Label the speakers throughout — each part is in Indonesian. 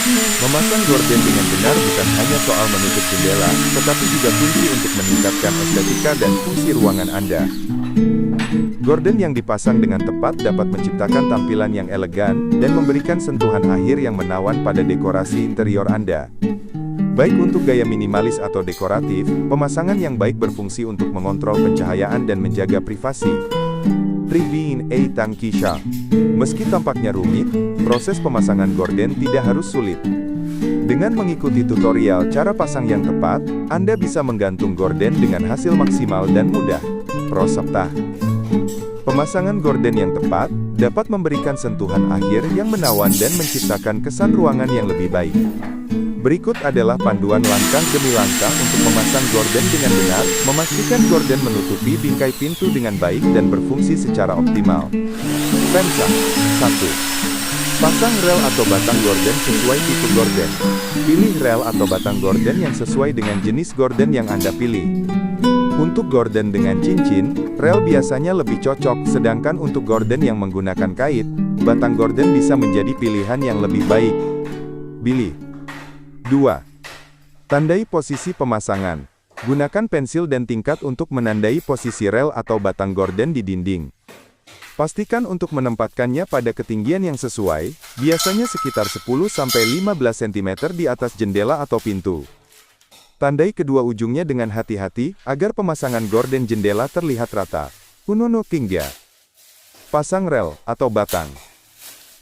Speaker 1: Memasang gorden dengan benar bukan hanya soal menutup jendela, tetapi juga kunci untuk meningkatkan estetika dan fungsi ruangan Anda. Gorden yang dipasang dengan tepat dapat menciptakan tampilan yang elegan, dan memberikan sentuhan akhir yang menawan pada dekorasi interior Anda. Baik untuk gaya minimalis atau dekoratif, pemasangan yang baik berfungsi untuk mengontrol pencahayaan dan menjaga privasi. 3 A Tangki Sha. Meski tampaknya rumit, proses pemasangan gorden tidak harus sulit. Dengan mengikuti tutorial cara pasang yang tepat, Anda bisa menggantung gorden dengan hasil maksimal dan mudah. Pro Sapta. Pemasangan gorden yang tepat dapat memberikan sentuhan akhir yang menawan dan menciptakan kesan ruangan yang lebih baik. Berikut adalah panduan langkah demi langkah untuk memasang gorden dengan benar, memastikan gorden menutupi bingkai pintu dengan baik dan berfungsi secara optimal. Pensa. 1. Pasang rel atau batang gorden sesuai tipe gorden. Pilih rel atau batang gorden yang sesuai dengan jenis gorden yang Anda pilih. Untuk gorden dengan cincin, rel biasanya lebih cocok, sedangkan untuk gorden yang menggunakan kait, batang gorden bisa menjadi pilihan yang lebih baik. Pilih. 2. Tandai posisi pemasangan. Gunakan pensil dan tingkat untuk menandai posisi rel atau batang gorden di dinding. Pastikan untuk menempatkannya pada ketinggian yang sesuai, biasanya sekitar 10-15 cm di atas jendela atau pintu. Tandai kedua ujungnya dengan hati-hati, agar pemasangan gorden jendela terlihat rata. Unono Kingga. Pasang rel, atau batang.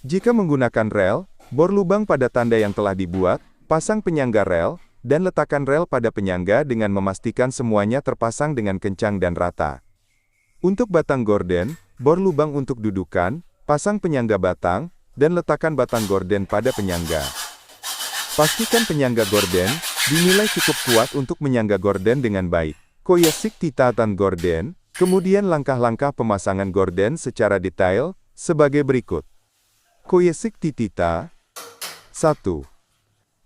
Speaker 1: Jika menggunakan rel, bor lubang pada tanda yang telah dibuat, pasang penyangga rel, dan letakkan rel pada penyangga dengan memastikan semuanya terpasang dengan kencang dan rata. Untuk batang gorden, bor lubang untuk dudukan, pasang penyangga batang, dan letakkan batang gorden pada penyangga. Pastikan penyangga gorden dinilai cukup kuat untuk menyangga gorden dengan baik. Koyesik titatan gorden, kemudian langkah-langkah pemasangan gorden secara detail, sebagai berikut. Koyesik titita. 1.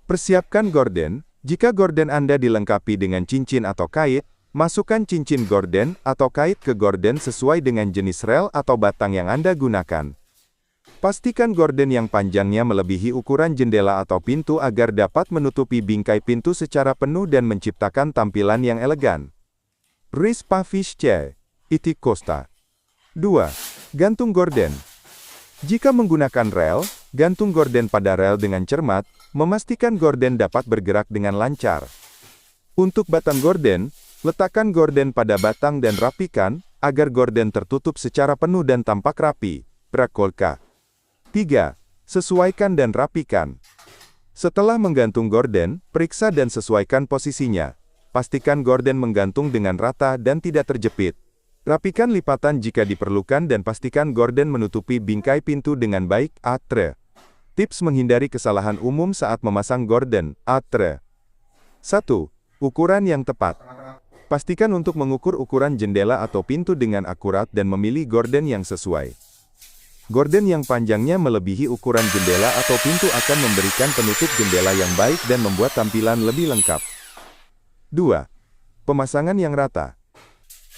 Speaker 1: Persiapkan gorden. Jika gorden Anda dilengkapi dengan cincin atau kait, masukkan cincin gorden atau kait ke gorden sesuai dengan jenis rel atau batang yang Anda gunakan. Pastikan gorden yang panjangnya melebihi ukuran jendela atau pintu agar dapat menutupi bingkai pintu secara penuh dan menciptakan tampilan yang elegan. Rispa Fishche. Iti Costa. 2. Gantung gorden. Jika menggunakan rel, gantung gorden pada rel dengan cermat, memastikan gorden dapat bergerak dengan lancar. Untuk batang gorden, letakkan gorden pada batang dan rapikan, agar gorden tertutup secara penuh dan tampak rapi. Prakolka. 3. Sesuaikan dan rapikan. Setelah menggantung gorden, periksa dan sesuaikan posisinya. Pastikan gorden menggantung dengan rata dan tidak terjepit. Rapikan lipatan jika diperlukan dan pastikan gorden menutupi bingkai pintu dengan baik. Atre. Tips menghindari kesalahan umum saat memasang gorden. Atre. 1. Ukuran yang tepat. Pastikan untuk mengukur ukuran jendela atau pintu dengan akurat dan memilih gorden yang sesuai. Gorden yang panjangnya melebihi ukuran jendela atau pintu akan memberikan penutup jendela yang baik dan membuat tampilan lebih lengkap. 2. Pemasangan yang rata.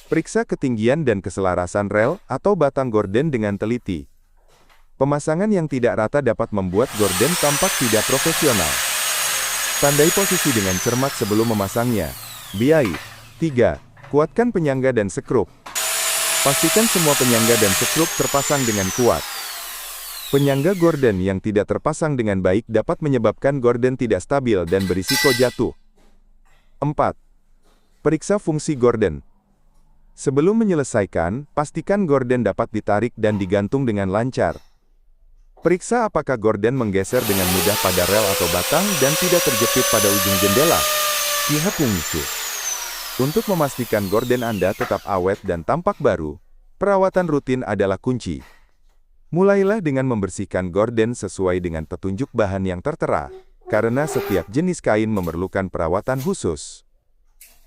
Speaker 1: Periksa ketinggian dan keselarasan rel atau batang gorden dengan teliti. Pemasangan yang tidak rata dapat membuat gorden tampak tidak profesional. Tandai posisi dengan cermat sebelum memasangnya. Biai. 3. Kuatkan penyangga dan sekrup. Pastikan semua penyangga dan sekrup terpasang dengan kuat. Penyangga gorden yang tidak terpasang dengan baik dapat menyebabkan gorden tidak stabil dan berisiko jatuh. 4. Periksa fungsi gorden. Sebelum menyelesaikan, pastikan gorden dapat ditarik dan digantung dengan lancar. Periksa apakah gorden menggeser dengan mudah pada rel atau batang dan tidak terjepit pada ujung jendela. Pihak pengisi. Untuk memastikan gorden Anda tetap awet dan tampak baru, perawatan rutin adalah kunci. Mulailah dengan membersihkan gorden sesuai dengan petunjuk bahan yang tertera, karena setiap jenis kain memerlukan perawatan khusus.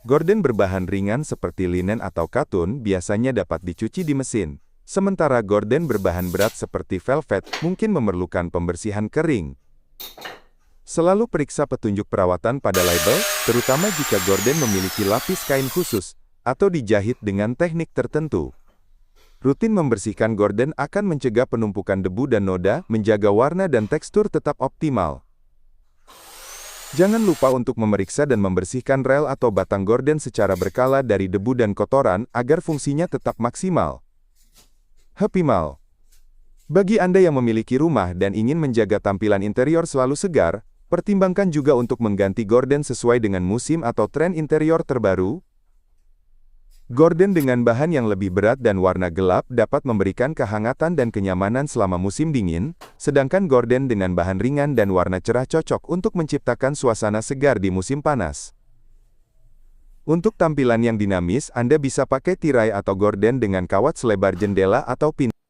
Speaker 1: Gorden berbahan ringan seperti linen atau katun biasanya dapat dicuci di mesin, sementara gorden berbahan berat seperti velvet mungkin memerlukan pembersihan kering. Selalu periksa petunjuk perawatan pada label, terutama jika gorden memiliki lapis kain khusus, atau dijahit dengan teknik tertentu. Rutin membersihkan gorden akan mencegah penumpukan debu dan noda, menjaga warna dan tekstur tetap optimal. Jangan lupa untuk memeriksa dan membersihkan rel atau batang gorden secara berkala dari debu dan kotoran agar fungsinya tetap maksimal. Optimal. Bagi Anda yang memiliki rumah dan ingin menjaga tampilan interior selalu segar, pertimbangkan juga untuk mengganti gorden sesuai dengan musim atau tren interior terbaru. Gorden dengan bahan yang lebih berat dan warna gelap dapat memberikan kehangatan dan kenyamanan selama musim dingin, sedangkan gorden dengan bahan ringan dan warna cerah cocok untuk menciptakan suasana segar di musim panas. Untuk tampilan yang dinamis, Anda bisa pakai tirai atau gorden dengan kawat selebar jendela atau pintu.